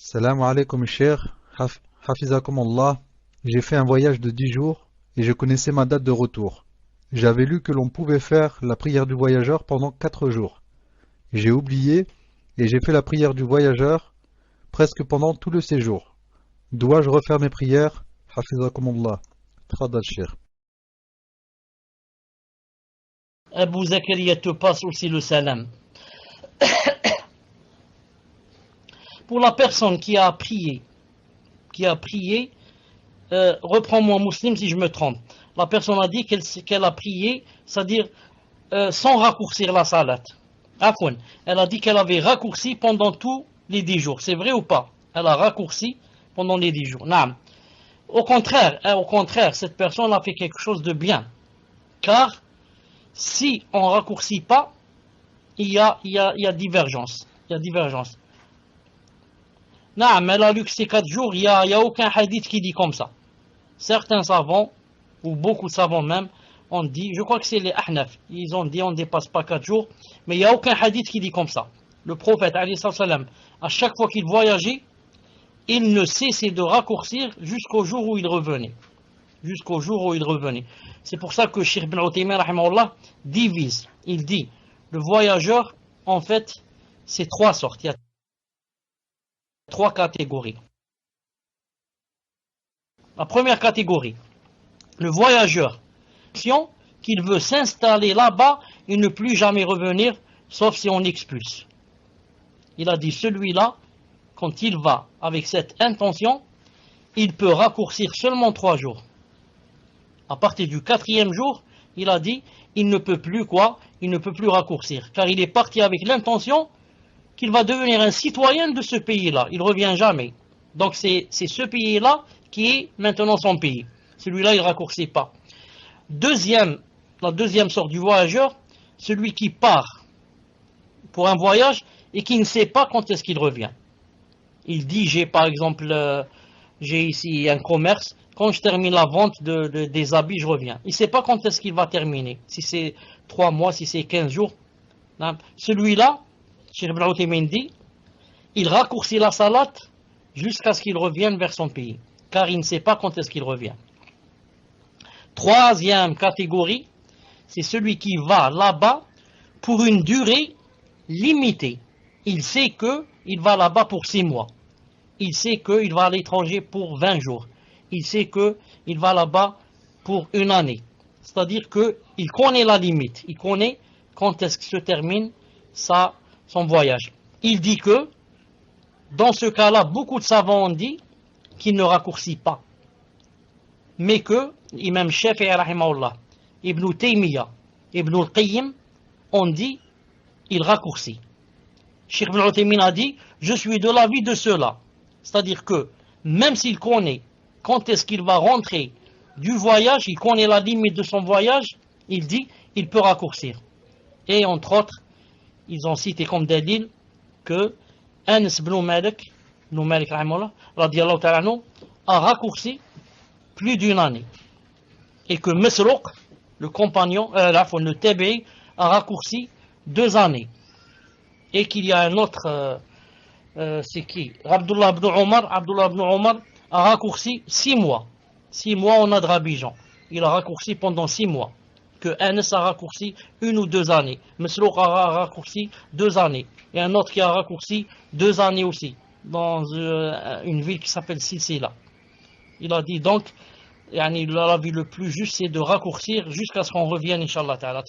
Salam alaikum cher, Hafizakum Allah. J'ai fait un voyage de 10 jours et je connaissais ma date de retour. J'avais lu que l'on pouvait faire la prière du voyageur pendant 4 jours. J'ai oublié et j'ai fait la prière du voyageur presque pendant tout le séjour. Dois-je refaire mes prières? Hafizakum Allah. Tfadal cher. Abu Zakaria te passe aussi le salam. Pour la personne qui a prié, reprends-moi Muslim si je me trompe. La personne a dit qu'elle a prié, c'est-à-dire sans raccourcir la salat. Afouane. Elle a dit qu'elle avait raccourci pendant tous les 10 jours. C'est vrai ou pas? Elle a raccourci pendant les 10 jours. Naam. Au contraire, cette personne a fait quelque chose de bien. Car si on ne raccourcit pas, il y a divergence. Il y a divergence. Non, mais elle a lu que c'est 4 jours, il n'y a aucun hadith qui dit comme ça. Certains savants, ou beaucoup de savants même, ont dit, je crois que c'est les Ahnaf, ils ont dit on ne dépasse pas 4 jours, mais il n'y a aucun hadith qui dit comme ça. Le prophète, alayhi salam, à chaque fois qu'il voyageait, il ne cessait de raccourcir jusqu'au jour où il revenait. Jusqu'au jour où il revenait. C'est pour ça que Cheikh Ibn Uthaymin, rahimahullah, divise. Il dit, le voyageur, en fait, c'est 3 sortes. Il y a 3 catégories. La première catégorie, le voyageur, qu'il veut s'installer là-bas et ne plus jamais revenir, sauf si on expulse. Il a dit, celui-là, quand il va avec cette intention, il peut raccourcir seulement 3 jours. À partir du 4e jour, il a dit, il ne peut plus quoi? Il ne peut plus raccourcir, car il est parti avec l'intention qu'il va devenir un citoyen de ce pays-là. Il ne revient jamais. Donc c'est ce pays-là qui est maintenant son pays. Celui-là, il ne raccourcit pas. La deuxième sorte du voyageur, celui qui part pour un voyage et qui ne sait pas quand est-ce qu'il revient. Il dit, j'ai par exemple, j'ai ici un commerce, quand je termine la vente des habits, je reviens. Il ne sait pas quand est-ce qu'il va terminer. Si c'est 3 mois, si c'est 15 jours. Celui-là, Cheikh Ibn Uthaymin dit, il raccourcit la salat jusqu'à ce qu'il revienne vers son pays, car il ne sait pas quand est-ce qu'il revient. Troisième catégorie, c'est celui qui va là-bas pour une durée limitée. Il sait qu'il va là-bas pour 6 mois. Il sait qu'il va à l'étranger pour 20 jours. Il sait qu'il va là-bas pour 1 année. C'est-à-dire qu'il connaît la limite. Il connaît quand est-ce que se termine son voyage. Il dit que, dans ce cas-là, beaucoup de savants ont dit qu'il ne raccourcit pas. Mais que, Imam Shafi'i, rahimahullah, Ibn Taymiyyah, Ibn al-Qayyim, ont dit, il raccourcit. Cheikh Ibn Uthaymin a dit, je suis de l'avis de ceux-là. C'est-à-dire que, même s'il connaît quand est-ce qu'il va rentrer du voyage, il connaît la limite de son voyage, il dit, il peut raccourcir. Et entre autres, ils ont cité comme dalil que Anas ibn Malik, radiyallahu ta'ala anhu, a raccourci plus d'1 année. Et que Masruq, le compagnon, le tabi'i, a raccourci 2 années. Et qu'il y a un autre, c'est qui? Abdullah ibn Omar a raccourci 6 mois. 6 mois en Azerbaïdjan. Il a raccourci pendant 6 mois. Que Anas a raccourci 1 ou 2 années. Masruq a raccourci 2 années. Et un autre qui a raccourci 2 années aussi. Dans une ville qui s'appelle Silsila. Il a dit donc, l'avis le plus juste, c'est de raccourcir jusqu'à ce qu'on revienne, Inch'Allah ta'ala.